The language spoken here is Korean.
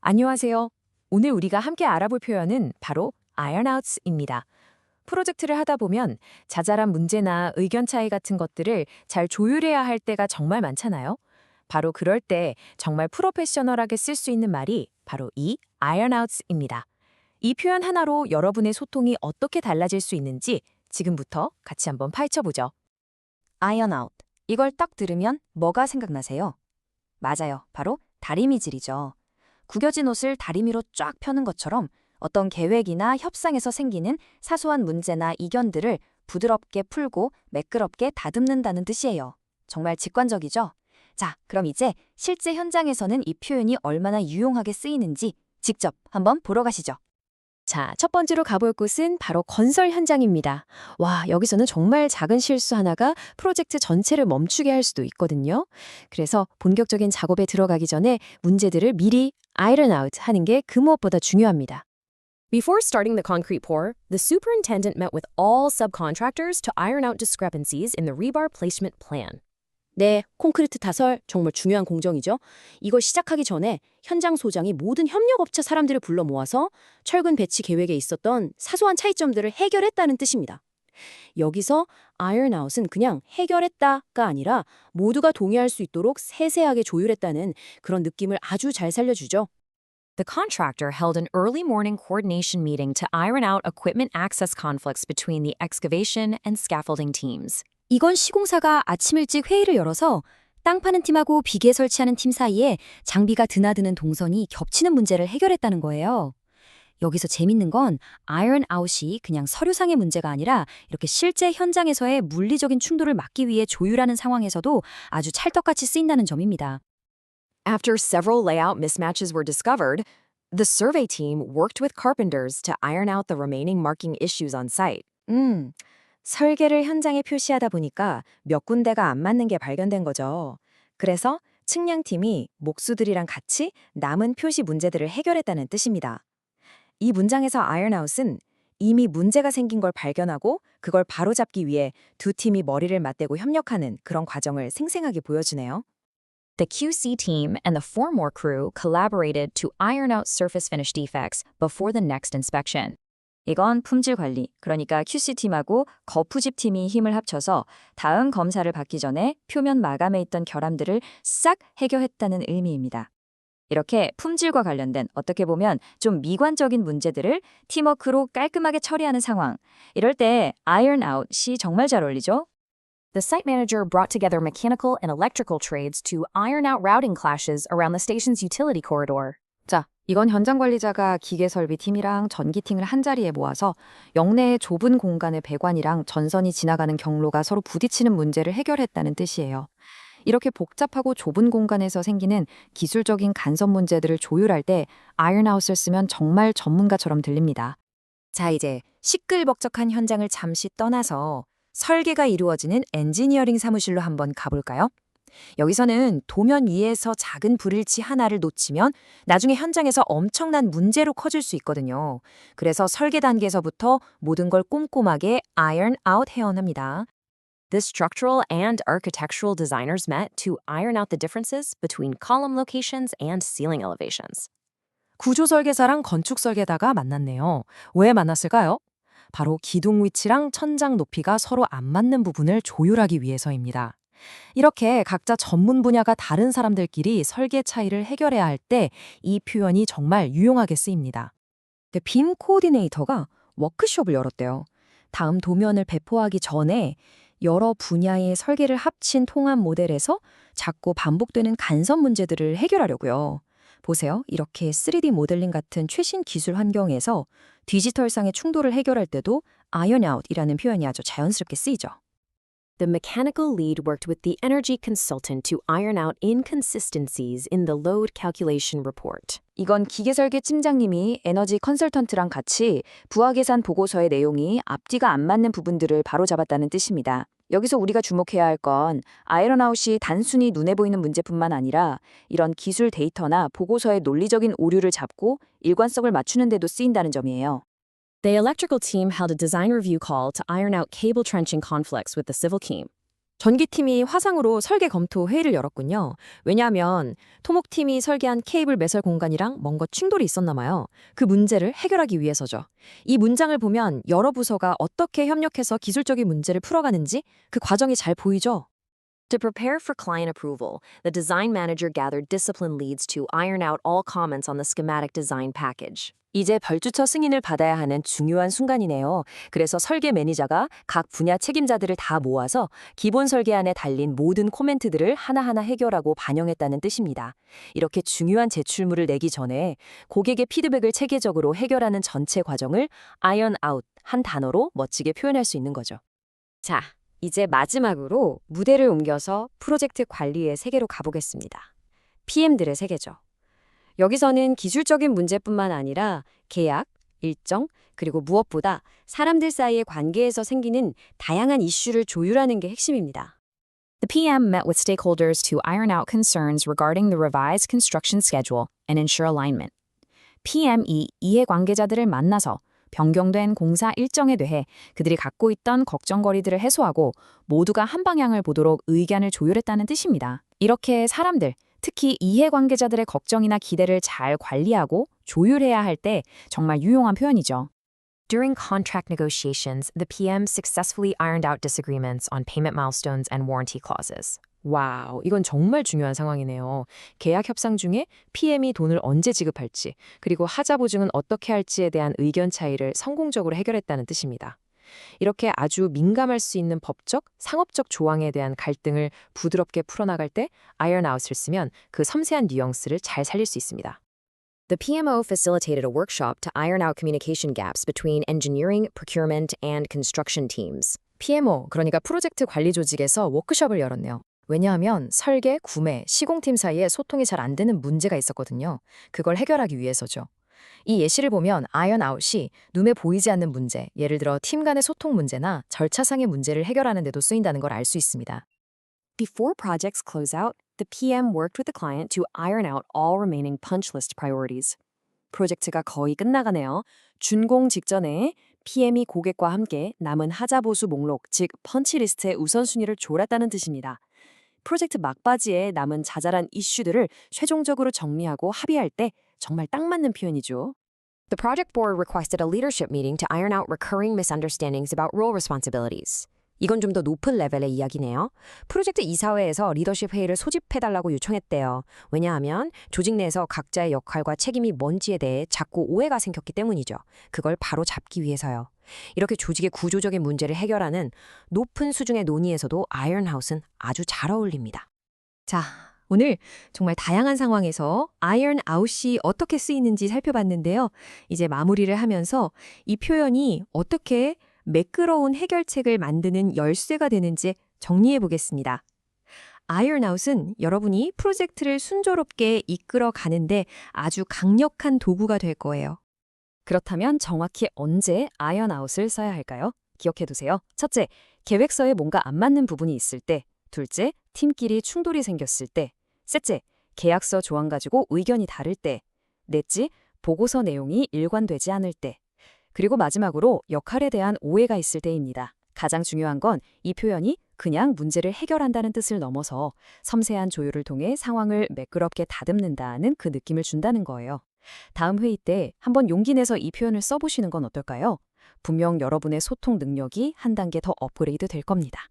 안녕하세요. 오늘 우리가 함께 알아볼 표현은 바로 iron out입니다. 프로젝트를 하다 보면 자잘한 문제나 의견 차이 같은 것들을 잘 조율해야 할 때가 정말 많잖아요. 바로 그럴 때 정말 프로페셔널하게 쓸 수 있는 말이 바로 이 iron out입니다. 이 표현 하나로 여러분의 소통이 어떻게 달라질 수 있는지 지금부터 같이 한번 파헤쳐보죠. iron out. 이걸 딱 들으면 뭐가 생각나세요? 맞아요. 바로 다리미질이죠. 구겨진 옷을 다리미로 쫙 펴는 것처럼 어떤 계획이나 협상에서 생기는 사소한 문제나 이견들을 부드럽게 풀고 매끄럽게 다듬는다는 뜻이에요. 정말 직관적이죠? 자, 그럼 이제 실제 현장에서는 이 표현이 얼마나 유용하게 쓰이는지 직접 한번 보러 가시죠. 자, 첫 번째로 가볼 곳은 바로 건설 현장입니다. 와, 여기서는 정말 작은 실수 하나가 프로젝트 전체를 멈추게 할 수도 있거든요. 그래서 본격적인 작업에 들어가기 전에 문제들을 미리 iron out 하는 게 그 무엇보다 중요합니다. Before starting the concrete pour, the superintendent met with all subcontractors to iron out discrepancies in the rebar placement plan. 네, 콘크리트 타설 정말 중요한 공정이죠. 이걸 시작하기 전에 현장 소장이 모든 협력업체 사람들을 불러 모아서 철근 배치 계획에 있었던 사소한 차이점들을 해결했다는 뜻입니다. 여기서 iron out은 그냥 해결했다가 아니라 모두가 동의할 수 있도록 세세하게 조율했다는 그런 느낌을 아주 잘 살려주죠. The contractor held an early morning coordination meeting to iron out equipment access conflicts between the excavation and scaffolding teams. 이건 시공사가 아침 일찍 회의를 열어서 땅 파는 팀하고 비계 설치하는 팀 사이에 장비가 드나드는 동선이 겹치는 문제를 해결했다는 거예요. 여기서 재밌는 건 iron out이 그냥 서류상의 문제가 아니라 이렇게 실제 현장에서의 물리적인 충돌을 막기 위해 조율하는 상황에서도 아주 찰떡같이 쓰인다는 점입니다. After several layout mismatches were discovered, the survey team worked with carpenters to iron out the remaining marking issues on site. 설계를 현장에 표시하다 보니까 몇 군데가 안 맞는 게 발견된 거죠. 그래서 측량팀이 목수들이랑 같이 남은 표시 문제들을 해결했다는 뜻입니다. 이 문장에서 iron out은 이미 문제가 생긴 걸 발견하고 그걸 바로잡기 위해 두 팀이 머리를 맞대고 협력하는 그런 과정을 생생하게 보여주네요. The QC team and the formwork crew collaborated to iron out surface finish defects before the next inspection. 이건 품질 관리, 그러니까 QC팀하고 거푸집팀이 힘을 합쳐서 다음 검사를 받기 전에 표면 마감에 있던 결함들을 싹 해결했다는 의미입니다. 이렇게 품질과 관련된 어떻게 보면 좀 미관적인 문제들을 팀워크로 깔끔하게 처리하는 상황. 이럴 때 iron out이 정말 잘 어울리죠? The site manager brought together mechanical and electrical trades to iron out routing clashes around the station's utility corridor. 자, 이건 현장 관리자가 기계설비팀이랑 전기팀을 한자리에 모아서 역내의 좁은 공간의 배관이랑 전선이 지나가는 경로가 서로 부딪히는 문제를 해결했다는 뜻이에요. 이렇게 복잡하고 좁은 공간에서 생기는 기술적인 간섭 문제들을 조율할 때 iron-out을 쓰면 정말 전문가처럼 들립니다. 자, 이제 시끌벅적한 현장을 잠시 떠나서 설계가 이루어지는 엔지니어링 사무실로 한번 가볼까요? 여기서는 도면 위에서 작은 불일치 하나를 놓치면 나중에 현장에서 엄청난 문제로 커질 수 있거든요. 그래서 설계 단계에서부터 모든 걸 꼼꼼하게 iron out 해야 합니다. The structural and architectural designers met to iron out the differences between column locations and ceiling elevations. 구조 설계사랑 건축 설계다가 만났네요. 왜 만났을까요? 바로 기둥 위치랑 천장 높이가 서로 안 맞는 부분을 조율하기 위해서입니다. 이렇게 각자 전문 분야가 다른 사람들끼리 설계 차이를 해결해야 할 때 이 표현이 정말 유용하게 쓰입니다. 빔 코디네이터가 워크숍을 열었대요. 다음 도면을 배포하기 전에 여러 분야의 설계를 합친 통합 모델에서 자꾸 반복되는 간섭 문제들을 해결하려고요. 보세요. 이렇게 3D 모델링 같은 최신 기술 환경에서 디지털상의 충돌을 해결할 때도 iron out이라는 표현이 아주 자연스럽게 쓰이죠. The mechanical lead worked with the energy consultant to iron out inconsistencies in the load calculation report. 이건 기계설계 팀장님이 에너지 컨설턴트랑 같이 부하 계산 보고서의 내용이 앞뒤가 안 맞는 부분들을 바로잡았다는 뜻입니다. 여기서 우리가 주목해야 할 건 아이런아웃이 단순히 눈에 보이는 문제뿐만 아니라 이런 기술 데이터나 보고서의 논리적인 오류를 잡고 일관성을 맞추는 데도 쓰인다는 점이에요. The electrical team held a design review call to iron out cable trenching conflicts with the civil team. 전기팀이 화상으로 설계 검토 회의를 열었군요. 왜냐하면 토목팀이 설계한 케이블 매설 공간이랑 뭔가 충돌이 있었나 봐요. 그 문제를 해결하기 위해서죠. 이 문장을 보면 여러 부서가 어떻게 협력해서 기술적인 문제를 풀어가는지 그 과정이 잘 보이죠? To prepare for client approval, the design manager gathered discipline leads to iron out all comments on the schematic design package. 이제 벌주처 승인을 받아야 하는 중요한 순간이네요. 그래서 설계 매니저가 각 분야 책임자들을 다 모아서 기본 설계안에 달린 모든 코멘트들을 하나하나 해결하고 반영했다는 뜻입니다. 이렇게 중요한 제출물을 내기 전에 고객의 피드백을 체계적으로 해결하는 전체 과정을 iron out 한 단어로 멋지게 표현할 수 있는 거죠. 자, 이제 마지막으로 무대를 옮겨서 프로젝트 관리의 세계로 가보겠습니다. PM들의 세계죠. 여기서는 기술적인 문제뿐만 아니라 계약, 일정, 그리고 무엇보다 사람들 사이의 관계에서 생기는 다양한 이슈를 조율하는 게 핵심입니다. The PM met with stakeholders to iron out concerns regarding the revised construction schedule and ensure alignment. PM이 이해관계자들을 만나서 변경된 공사 일정에 대해 그들이 갖고 있던 걱정거리들을 해소하고 모두가 한 방향을 보도록 의견을 조율했다는 뜻입니다. 이렇게 사람들, 특히 이해관계자들의 걱정이나 기대를 잘 관리하고 조율해야 할 때 정말 유용한 표현이죠. During contract negotiations, the PM successfully ironed out disagreements on payment milestones and warranty clauses. 와우, 이건 정말 중요한 상황이네요. 계약 협상 중에 PM이 돈을 언제 지급할지, 그리고 하자 보증은 어떻게 할지에 대한 의견 차이를 성공적으로 해결했다는 뜻입니다. 이렇게 아주 민감할 수 있는 법적, 상업적 조항에 대한 갈등을 부드럽게 풀어나갈 때 iron out을 쓰면 그 섬세한 뉘앙스를 잘 살릴 수 있습니다. The PMO facilitated a workshop to iron out communication gaps between engineering, procurement, and construction teams. PMO, 그러니까 프로젝트 관리 조직에서 워크숍을 열었네요. 왜냐하면 설계, 구매, 시공팀 사이에 소통이 잘 안 되는 문제가 있었거든요. 그걸 해결하기 위해서죠. 이 예시를 보면 iron out이 눈에 보이지 않는 문제, 예를 들어 팀 간의 소통 문제나 절차상의 문제를 해결하는 데도 쓰인다는 걸 알 수 있습니다. Before projects close out, the PM worked with the client to iron out all remaining punch list priorities. 프로젝트가 거의 끝나가네요. 준공 직전에 PM이 고객과 함께 남은 하자 보수 목록, 즉 펀치 리스트의 우선순위를 졸았다는 뜻입니다. 프로젝트 막바지에 남은 자잘한 이슈들을 최종적으로 정리하고 합의할 때 정말 딱 맞는 표현이죠. The project board requested a leadership meeting to iron out recurring misunderstandings about role responsibilities. 이건 좀 더 높은 레벨의 이야기네요. 프로젝트 이사회에서 리더십 회의를 소집해달라고 요청했대요. 왜냐하면 조직 내에서 각자의 역할과 책임이 뭔지에 대해 자꾸 오해가 생겼기 때문이죠. 그걸 바로 잡기 위해서요. 이렇게 조직의 구조적인 문제를 해결하는 높은 수준의 논의에서도 아이언아웃은 아주 잘 어울립니다. 자, 오늘 정말 다양한 상황에서 iron out이 어떻게 쓰이는지 살펴봤는데요. 이제 마무리를 하면서 이 표현이 어떻게 매끄러운 해결책을 만드는 열쇠가 되는지 정리해 보겠습니다. iron out은 여러분이 프로젝트를 순조롭게 이끌어 가는데 아주 강력한 도구가 될 거예요. 그렇다면 정확히 언제 iron out을 써야 할까요? 기억해 두세요. 첫째, 계획서에 뭔가 안 맞는 부분이 있을 때. 둘째, 팀끼리 충돌이 생겼을 때. 셋째, 계약서 조항 가지고 의견이 다를 때. 넷째, 보고서 내용이 일관되지 않을 때. 그리고 마지막으로 역할에 대한 오해가 있을 때입니다. 가장 중요한 건 이 표현이 그냥 문제를 해결한다는 뜻을 넘어서 섬세한 조율을 통해 상황을 매끄럽게 다듬는다는 그 느낌을 준다는 거예요. 다음 회의 때 한번 용기 내서 이 표현을 써보시는 건 어떨까요? 분명 여러분의 소통 능력이 한 단계 더 업그레이드 될 겁니다.